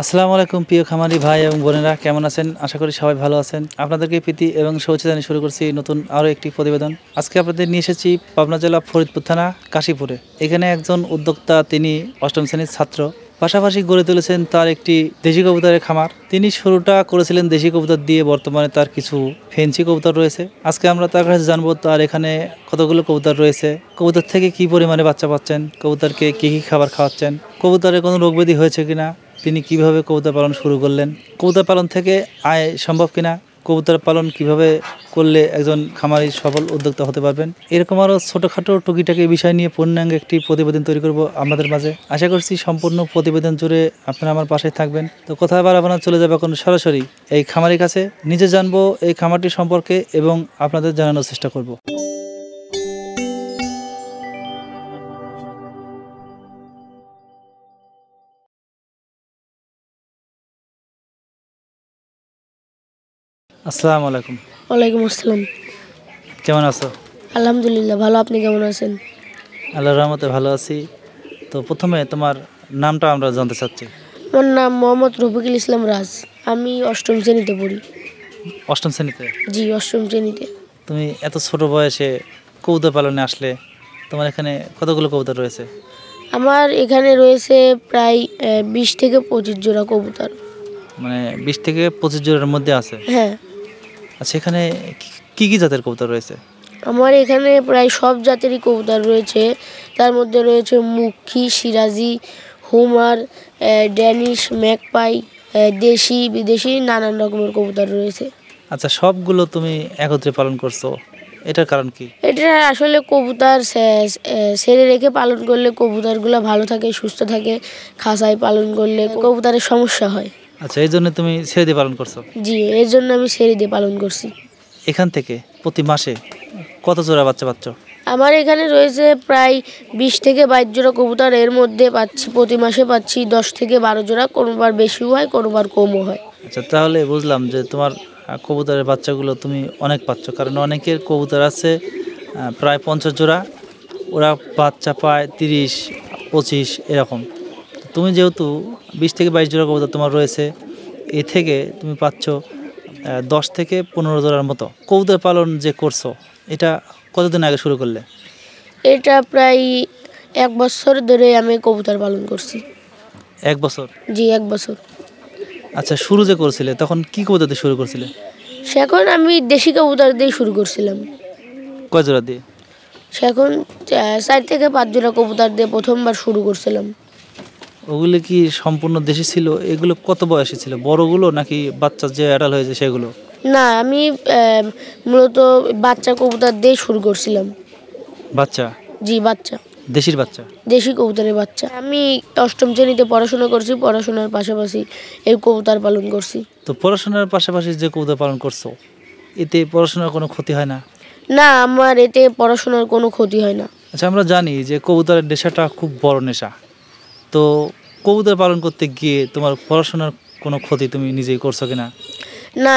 আসসালামু আলাইকুম প্রিয় খামারি ভাই এবং বোনেরা, কেমন আছেন? আশা করি সবাই ভালো আছেন। আপনাদেরকে প্রীতি এবং শুভেচ্ছা জানিয়ে শুরু করছি নতুন আরও একটি প্রতিবেদন। আজকে আপনাদের নিয়ে এসেছি পাবনা জেলা ফরিদপুর থানা কাশীপুরে। এখানে একজন উদ্যোক্তা, তিনি অষ্টম শ্রেণীর ছাত্র, পাশাপাশি গড়ে তুলেছেন তার একটি দেশি কবুতরের খামার। তিনি শুরুটা করেছিলেন দেশি কবুতর দিয়ে, বর্তমানে তার কিছু ফেন্সি কবুতর রয়েছে। আজকে আমরা তার কাছে জানবো তার এখানে কতগুলো কবুতর রয়েছে, কবুতর থেকে কি পরিমাণে বাচ্চা পাচ্ছেন, কবুতরকে কী কী খাবার খাওয়াচ্ছেন, কবুতরের কোনো রোগ ব্যাধি হয়েছে কিনা, তিনি কিভাবে কবুতর পালন শুরু করলেন, কবুতর পালন থেকে আয় সম্ভব কিনা, কবুতর পালন কিভাবে করলে একজন খামারি সফল উদ্যোক্তা হতে পারবেন, এরকম আরও ছোটোখাটো টুকিটাকি বিষয় নিয়ে পূর্ণাঙ্গ একটি প্রতিবেদন তৈরি করব আমাদের মাঝে। আশা করছি সম্পূর্ণ প্রতিবেদন জুড়ে আপনারা আমার পাশে থাকবেন। তো কোথায় বাড়াবো না, চলে যাবে এখন সরাসরি এই খামারির কাছে। নিজে জানবো এই খামারটি সম্পর্কে এবং আপনাদের জানানোর চেষ্টা করব। আসসালামু আলাইকুম। ওয়ালাইকুম আসসালাম। কেমন আছো? আলহামদুলিল্লাহ ভালো, আপনি কেমন আছেন? আল্লাহর রহমতে ভালো আছি। তো প্রথমে তোমার নামটা আমরা জানতে চাচ্ছি। আমার নাম মোহাম্মদ রফিকুল ইসলাম রাজ, আমি অষ্টম শ্রেণীতে পড়ি। অষ্টম শ্রেণীতে? জি, অষ্টম শ্রেণীতে। তুমি এত ছোট বয়সে কবুতর পালনে আসলে, তোমার এখানে কতগুলো কবুতর রয়েছে? আমার এখানে রয়েছে প্রায় 20 থেকে 25 জোড়া কবুতর। মানে 20 থেকে 25 জোড়ার মধ্যে আছে? হ্যাঁ। আচ্ছা, এখানে কি কি জাতের কবুতর রয়েছে? আমার এখানে প্রায় সব জাতেরই কবুতর রয়েছে। তার মধ্যে রয়েছে মুখী, সিরাজি, হুমার, ড্যানিশ, ম্যাকপাই, দেশি বিদেশি নানান রকমের কবুতর রয়েছে। আচ্ছা, সবগুলো তুমি একত্রে পালন করছো, এটার কারণ কি? এটা আসলে কবুতর ছেড়ে রেখে পালন করলে কবুতরগুলো ভালো থাকে, সুস্থ থাকে। খাঁচায় পালন করলে কবুতরের সমস্যা হয়। আচ্ছা, এই জন্য তুমি ছেড়ে দিয়ে পালন করছো? জি, এর জন্য আমি ছেড়ে দিয়ে পালন করছি। এখান থেকে প্রতি মাসে কত জোড়া বাচ্চা পাচ্ছ? আমার এখানে রয়েছে প্রায় 20 থেকে 22 জোড়া কবুতর। এর মধ্যে পাচ্ছি প্রতি মাসে পাচ্ছি 10 থেকে 12 জোড়া, কোনোবার বেশিও হয়, কোনোবার কমও হয়। আচ্ছা, তাহলে বুঝলাম যে তোমার কবুতরের বাচ্চাগুলো তুমি অনেক পাচ্ছ, কারণ অনেকের কবুতর আছে প্রায় 50 জোড়া, ওরা বাচ্চা পায় 30-25 এরকম। তুমি যেহেতু 20 থেকে 22 জোড়া কবুতর তোমার রয়েছে, এ থেকে তুমি পাচ্ছ 10 থেকে 15 জোড়ার মতো। কবুতর পালন যে করছো, এটা কতদিন আগে শুরু করলে? এটা প্রায় 1 বছর ধরে আমি কবুতর পালন করছি। 1 বছর? জি, 1 বছর। আচ্ছা, শুরু যে করছিলে তখন কি কবুতর দিয়ে শুরু করছিলে? সেখন আমি দেশি কবুতর দিয়ে শুরু করছিলাম। কয় জোড়া দিয়ে? সেখন 4 থেকে 5 জোড়া কবুতর দিয়ে প্রথমবার শুরু করছিলাম। ওগুলো কি সম্পূর্ণ দেশি ছিল? এগুলো কত বয়সী ছিল, বড়গুলো নাকি বাচ্চা যে অ্যাডাল্ট হয়েছে সেগুলো? না, আমি মূলত বাচ্চা কবুতর দিয়ে শুরু করছিলাম। বাচ্চা? জি, বাচ্চা। দেশির বাচ্চা? দেশি কবুতরের বাচ্চা। আমি অষ্টম শ্রেণীতে পড়াশোনা করছি, পড়াশোনার পাশাপাশি এই কবুতর পালন করছি। তো পড়াশোনার পাশাপাশি যে কবুতর পালন করছো, এতে পড়াশোনার কোনো ক্ষতি হয় না? না, আমার এতে পড়াশোনার কোনো ক্ষতি হয় না। আচ্ছা, আমরা জানি যে কবুতরের নেশাটা খুব বড় নেশা। তো কবুতর পালন করতে গিয়ে তোমার পড়াশোনার কোনো ক্ষতি তুমি নিজেই করছো কিনা? না,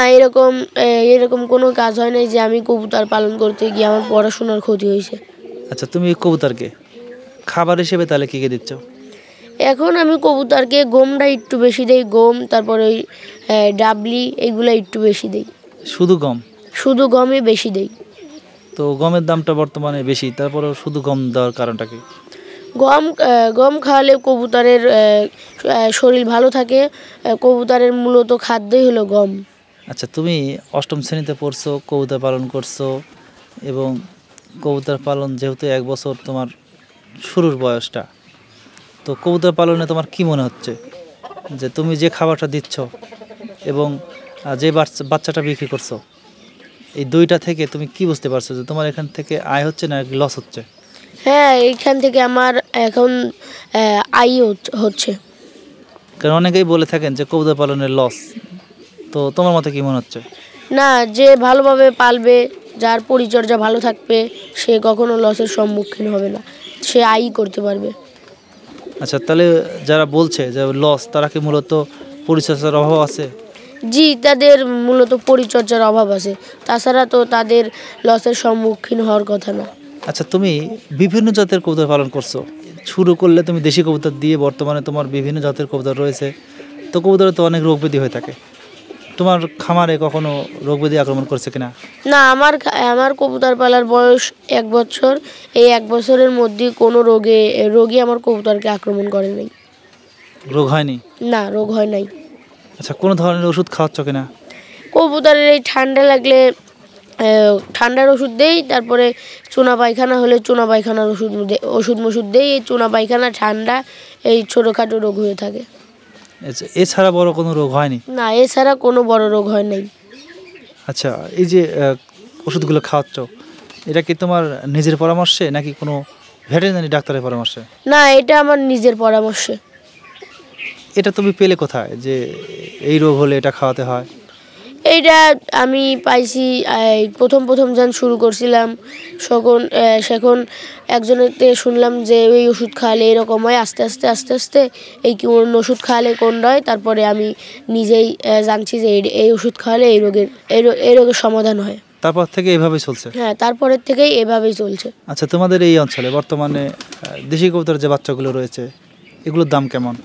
এরকম কোনো কাজ হয় নাই যে আমি কবুতর পালন করতে গিয়ে আমার পড়াশোনার ক্ষতি হয়েছে। আচ্ছা, তুমি কবুতরকে খাবার হিসেবে তাহলে কী কী দিচ্ছ? এখন আমি কবুতরকে গমটা একটু বেশি দেই, গম, তারপরে ওই ডাবলি, এগুলো একটু বেশি দেই। শুধু গম? শুধু গমই বেশি দেই। তো গমের দামটা বর্তমানে বেশি, তারপরেও শুধু গম দেওয়ার কারণটা কি? গম খাওয়ালে কবুতরের শরীর ভালো থাকে। কবুতরের মূলত খাদ্যই হলো গম। আচ্ছা, তুমি অষ্টম শ্রেণীতে পড়ছো, কবুতর পালন করছো, এবং কবুতর পালন যেহেতু 1 বছর তোমার শুরুর বয়সটা, তো কবুতর পালনে তোমার কি মনে হচ্ছে যে তুমি যে খাবারটা দিচ্ছ এবং যে বাচ্চাটা বিক্রি করছো, এই দুইটা থেকে তুমি কি বুঝতে পারছো যে তোমার এখান থেকে আয় হচ্ছে না লস হচ্ছে? হ্যাঁ, এইখান থেকে আমার এখন আয় হচ্ছে। কারণ অনেকেই বলে থাকেন যে কবুতর পালনের লস, তো তোমার মতে কি মনে হচ্ছে? না, যে ভালোভাবে পালবে, যার পরিচর্যা ভালো থাকবে, সে কখনো লসের সম্মুখীন হবে না, সে আয়ই করতে পারবে। আচ্ছা, তাহলে যারা বলছে যে লস, তারা কি মূলত পরিচর্যার অভাব আছে? জি, তাদের মূলত পরিচর্যার অভাব আছে, তাছাড়া তো তাদের লসের সম্মুখীন হওয়ার কথা না। আচ্ছা, তুমি বিভিন্ন জাতের কবুতর পালন করছো, শুরু করলে তুমি দেশি কবুতর দিয়ে, বর্তমানে তোমার বিভিন্ন জাতের কবুতর রয়েছে। তো কবুতরে তো অনেক রোগ ব্যাধি হয়ে থাকে, তোমার খামারে কখনো রোগ ব্যাধি আক্রমণ করছে কিনা? না, আমার কবুতর পালার বয়স 1 বছর। এই 1 বছরের মধ্যে কোনো রোগী আমার কবুতরকে আক্রমণ করে নাই। রোগ হয়নি? না, রোগ হয় নাই। আচ্ছা, কোনো ধরনের ওষুধ খাওয়াচ্ছ কিনা? কবুতরের এই ঠান্ডা লাগলে ঠান্ডার ওষুধ দেই, তারপরে চুনা পায়খানা হলে চুনা পায়খানার ওষুধ দেই। এই চুনা পায়খানা, ঠান্ডা, এই ছোটোখাটো রোগ হয়ে থাকে। আচ্ছা, এছাড়া বড় কোনো রোগ হয়নি? না, এছাড়া কোনো বড় রোগ হয় নাই। আচ্ছা, এই যে ওষুধগুলো খাওয়াচ্ছ, এটা কি তোমার নিজের পরামর্শে নাকি কোনো ভেটেরিনারি ডাক্তারের পরামর্শে? না, এটা আমার নিজের পরামর্শে। এটা তুমি পেলে কোথায় যে এই রোগ হলে এটা খাওয়াতে হয়? এইটা আমি পাইছি প্রথম যখন শুরু করছিলাম সেখন একজনের থেকে শুনলাম যে এই ওষুধ খাওয়ালে এরকম হয়। আস্তে আস্তে এই কোন ওষুধ খাওয়ালে কোনটা হয়, তারপরে আমি নিজেই জানছি যে এই ওষুধ খাওয়ালে এই রোগের সমাধান হয়। তারপর থেকে এভাবেই চলছে? হ্যাঁ, তারপরের থেকেই এভাবেই চলছে। আচ্ছা, তোমাদের এই অঞ্চলে বর্তমানে দেশি কবুতরের যে বাচ্চাগুলো রয়েছে, এগুলোর দাম কেমন?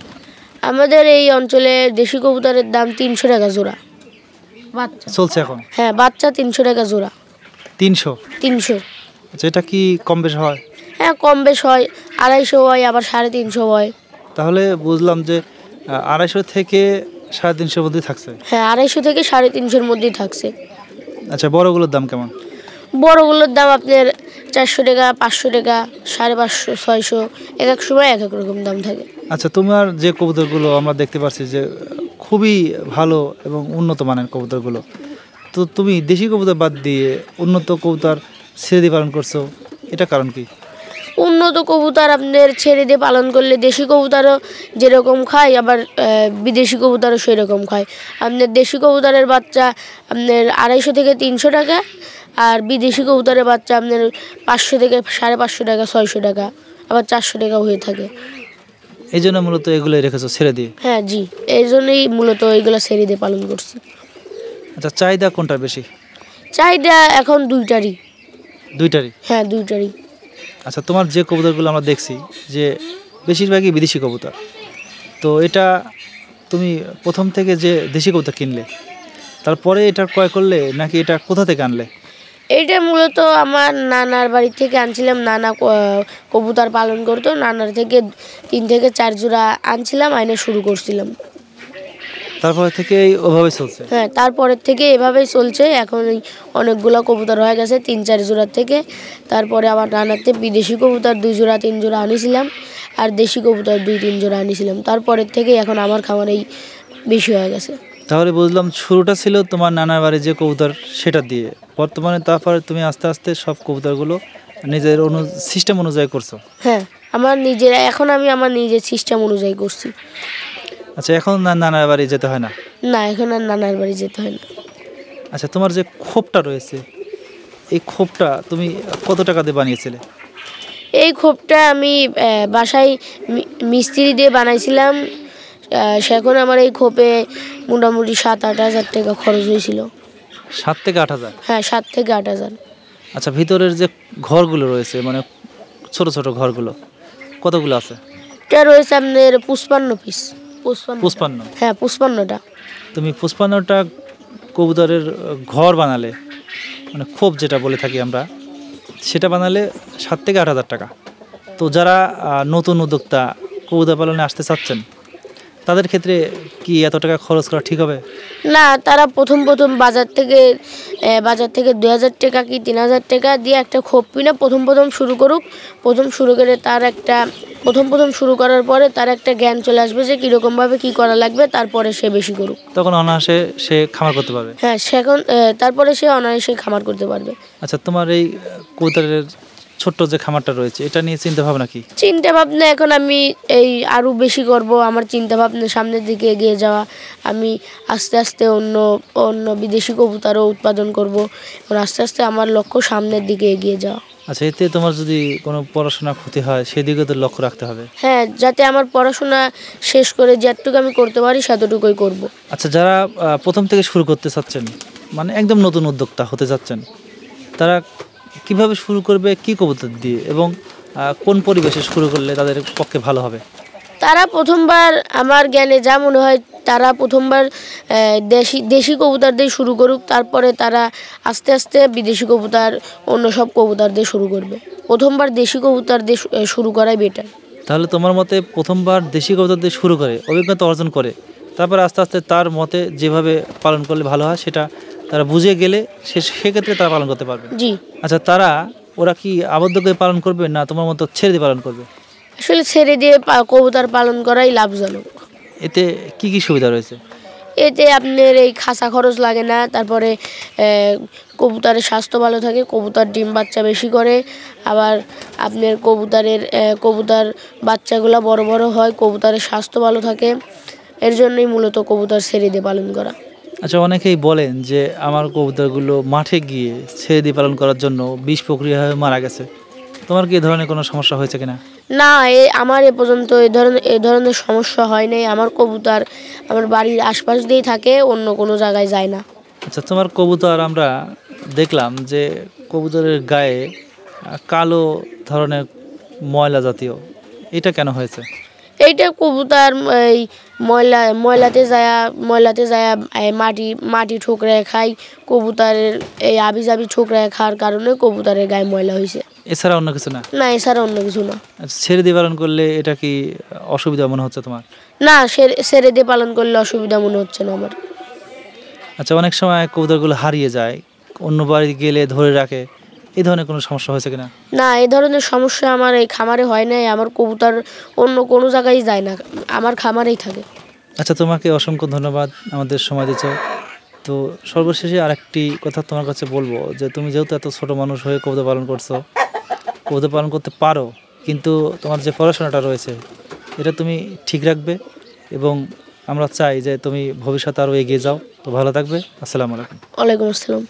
আমাদের এই অঞ্চলে দেশি কবুতরের দাম 300 টাকা জোড়া। বাচ্চা চলছে এখন? হ্যাঁ, বাচ্চা 300 টাকা জোড়া। 300? 300। আচ্ছা, এটা কি কম বেশ হয়? হ্যাঁ, কম বেশ হয়। 250 হয়, আবার 350 হয়। তাহলে বুঝলাম যে 250 থেকে 350 মধ্যে থাকছে। হ্যাঁ, 250 থেকে 350-র মধ্যেই থাকছে। আচ্ছা, বড়গুলোর দাম কেমন? বড়গুলোর দাম আপনার 400 টাকা, 500 টাকা, 550, 600, এক সময় এক রকম দাম থাকে। আচ্ছা, তোমার যে কবুতরগুলো আমরা দেখতে পাচ্ছি যে খুবই ভালো এবং উন্নত মানের কবুতরগুলো, তো তুমি দেশি কবুতর বাদ দিয়ে উন্নত কবুতর ছেড়ে দিয়ে পালন করছো, এটা কারণ কি? উন্নত কবুতর আপনার ছেড়ে দিয়ে পালন করলে দেশি কবুতরও যেরকম খায়, আবার বিদেশি কবুতরও সেই রকম খায়। আপনার দেশি কবুতরের বাচ্চা আপনার 250 থেকে 300 টাকা, আর বিদেশি কবুতরের বাচ্চা আপনার 500 থেকে 550 টাকা, 600 টাকা, আবার 400 টাকা হয়ে থাকে। এই জন্য মূলত এগুলোই রেখেছো ছেড়ে দিয়ে? হ্যাঁ জি, এই জন্যই মূলত এইগুলো ছেড়ে দিয়ে পালন করছি। আচ্ছা, চাহিদা কোনটা বেশি? চাহিদা এখন দুইটারই। দুইটারই? হ্যাঁ, দুইটারই। আচ্ছা, তোমার যে কবুতরগুলো আমরা দেখছি যে বেশিরভাগই বিদেশি কবুতর, তো এটা তুমি প্রথম থেকে যে দেশি কবুতর কিনলে, তারপরে এটা ক্রয় করলে নাকি এটা কোথা থেকে আনলে? এইটা মূলত আমার নানার বাড়ি থেকে আনছিলাম। নানা কবুতর পালন করতো, নানার থেকে 3 থেকে 4 জোড়া আনছিলাম, আইনে শুরু করছিলাম। তারপরে থেকে ওভাবে চলছে? হ্যাঁ, তারপরের থেকে এভাবেই চলছে। এখন অনেকগুলো কবুতর হয়ে গেছে 3-4 জোড়ার থেকে। তারপরে আমার নানাতে বিদেশি কবুতর 2 জোড়া 3 জোড়া আনিছিলাম, আর দেশি কবুতর 2-3 জোড়া আনিছিলাম। তারপরের থেকে এখন আমার খামারেই বেশি হয়ে গেছে। তাহলে বুঝলাম শুরুটা ছিল তোমার নানার বাড়ি যে কবুতর সেটা দিয়ে, বর্তমানে তারপরে তুমি আস্তে আস্তে সব কবুতরগুলো নিজের সিস্টেম অনুযায়ী করছো? হ্যাঁ, এখন আমি আমার নিজের সিস্টেম অনুযায়ী করছি। আচ্ছা, এখন নানার বাড়ি যেতে হয় না? না, এখন আর নানার বাড়ি যেতে হয় না। আচ্ছা, তোমার যে খোপটা রয়েছে, এই খোপটা তুমি কত টাকা দিয়ে বানিয়েছিলে? এই খোপটা আমি বাসায় মিস্ত্রি দিয়ে বানাইছিলাম। সেখন আমার এই খোপে মোটামুটি 7-8 হাজার টাকা খরচ হয়েছিল। 7 থেকে 8 হাজার? হ্যাঁ, 7 থেকে 8 হাজার। আচ্ছা, ভিতরের যে ঘরগুলো রয়েছে মানে ছোট ছোট ঘরগুলো কতগুলো আছে? এটা রয়েছে আপনার 55 পিস। 55? হ্যাঁ, 55টা। তুমি 55টা কবুতরের ঘর বানালে, মানে খোপ যেটা বলে থাকি আমরা, সেটা বানালে 7 থেকে 8 হাজার টাকা। তো যারা নতুন উদ্যোক্তা কবুতর পালনে আসতে চাচ্ছেন, তাদের ক্ষেত্রে কি এত টাকা খরচ করা ঠিক হবে? না, তারা প্রথম বাজার থেকে 2000 টাকা কি 3000 টাকা দিয়ে একটা খোপ কিনে প্রথম শুরু করুক। শুরু করে প্রথম শুরু করার পরে তার একটা জ্ঞান চলে আসবে যে কীরকমভাবে কী করা লাগবে, তারপরে সে বেশি করুক। তখন অনায়াসে সে খামার করতে পারবে? হ্যাঁ, তারপরে সে অনায়াসে খামার করতে পারবে। আচ্ছা, তোমার এই কবুতরের ছোট্ট যে খামারটা রয়েছে, এটা নিয়ে চিন্তা ভাবনা কি? চিন্তা ভাবনা এখন আমি আরও বেশি করব। আমার চিন্তা ভাবনা সামনের দিকে এগিয়ে যাওয়া। আমি আস্তে আস্তে অন্য বিদেশি কবুতরও উৎপাদন করব। এবং আস্তে আস্তে আমার লক্ষ্য সামনের দিকে এগিয়ে যাওয়া। আচ্ছা, এতে তোমার যদি কোনো পড়াশোনা ক্ষতি হয় সেদিকে তো লক্ষ্য রাখতে হবে। হ্যাঁ, যাতে আমার পড়াশোনা শেষ করে যতটুকু আমি করতে পারি ততটুকুই করব। আচ্ছা, যারা প্রথম থেকে শুরু করতে চাচ্ছেন, মানে একদম নতুন উদ্যোক্তা হতে যাচ্ছেন, তারা কিভাবে শুরু করবে, কি কবুতর দিয়ে, এবং কোন পরিবেশে শুরু করলে তাদের পক্ষে ভালো হবে? তারা প্রথমবার আমার জ্ঞানে যা মনে হয় তারা প্রথমবার দেশি কবুতর দিয়ে শুরু করুক, তারপরে তারা আস্তে আস্তে বিদেশি কবুতর অন্য সব কবুতর দিয়ে শুরু করবে। প্রথমবার দেশি কবুতর দিয়ে শুরু করাই বেটার। তাহলে তোমার মতে প্রথমবার দেশি কবুতর দিয়ে শুরু করে অভিজ্ঞতা অর্জন করে, তারপর আস্তে আস্তে তার মতে যেভাবে পালন করলে ভালো হয় সেটা তারা বুঝে গেলে সেক্ষেত্রে তারা পালন করতে পারবে। জি। আচ্ছা, ওরা কি আবদ্ধ করে পালন করবে না তোমার মতো ছেড়ে দিয়ে পালন করবে? আসলে ছেড়ে দিয়ে কবুতর পালন করাই লাভজনক। এতে কি কি সুবিধা রয়েছে? এতে আপনার এই খাসা খরচ লাগে না, তারপরে কবুতরের স্বাস্থ্য ভালো থাকে, কবুতর ডিম বাচ্চা বেশি করে, আবার আপনার কবুতর বাচ্চাগুলো বড় বড় হয়, কবুতরের স্বাস্থ্য ভালো থাকে। এর জন্যই মূলত কবুতর ছেড়ে দিয়ে পালন করা। আচ্ছা, অনেকেই বলেন যে আমার কবুতরগুলো মাঠে গিয়ে ছেড়ে দিয়ে পালন করার জন্য বিষ প্রক্রিয়া হয়ে মারা গেছে। তোমার কি এই ধরনের কোনো সমস্যা হয়েছে কিনা? না, আমার এ পর্যন্ত এ ধরনের সমস্যা হয় নাই। আমার কবুতর আমার বাড়ির আশপাশ দিয়েই থাকে, অন্য কোনো জায়গায় যায় না। আচ্ছা, তোমার কবুতর আমরা দেখলাম যে কবুতরের গায়ে কালো ধরনের ময়লা জাতীয়, এটা কেন হয়েছে? এইটা কবুতর এই ময়লাতে যায় মাটি ঠোকরায় খায়, কবুতরের এই আবি ঠোকরায় খাওয়ার কারণে কবুতরের গায়ে ময়লা হয়েছে। এছাড়া অন্য কিছু না? না, এছাড়া অন্য কিছু না। আচ্ছা, ছেড়ে দিয়ে পালন করলে এটা কি অসুবিধা মনে হচ্ছে তোমার? না, ছেড়ে দিয়ে পালন করলে অসুবিধা মনে হচ্ছে না আমার। আচ্ছা, অনেক সময় কবুতরগুলো হারিয়ে যায়, অন্য বাড়ি গেলে ধরে রাখে, এই ধরনের কোনো সমস্যা হয়েছে কিনা? না, এই ধরনের সমস্যা আমার এই খামারে হয় নাই। আমার কবুতর অন্য কোনো জায়গায় যায় না, আমার খামারেই থাকে। আচ্ছা, তোমাকে অসংখ্য ধন্যবাদ আমাদের সময় দিচ্ছ। তো সর্বশেষে আরেকটি কথা তোমার কাছে বলবো যে তুমি যেহেতু এত ছোট মানুষ হয়ে কবুতর পালন করছো, কবুতর পালন করতে পারো, কিন্তু তোমার যে পড়াশোনাটা রয়েছে এটা তুমি ঠিক রাখবে এবং আমরা চাই যে তুমি ভবিষ্যতে আরও এগিয়ে যাও। তো ভালো থাকবে। আসসালামু আলাইকুম। ওয়ালাইকুম আসসালাম।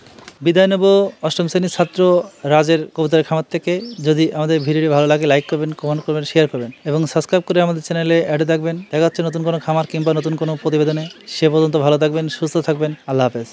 বিদায় নেব অষ্টম শ্রেণীর ছাত্র রাজের কবুতরের খামার থেকে। যদি আমাদের ভিডিওটি ভালো লাগে লাইক করবেন, কমেন্ট করবেন, শেয়ার করবেন এবং সাবস্ক্রাইব করে আমাদের চ্যানেলে অ্যাডে থাকবেন। দেখা হচ্ছে নতুন কোনো খামার কিংবা নতুন কোনো প্রতিবেদনে। সে পর্যন্ত ভালো থাকবেন, সুস্থ থাকবেন। আল্লাহ হাফেজ।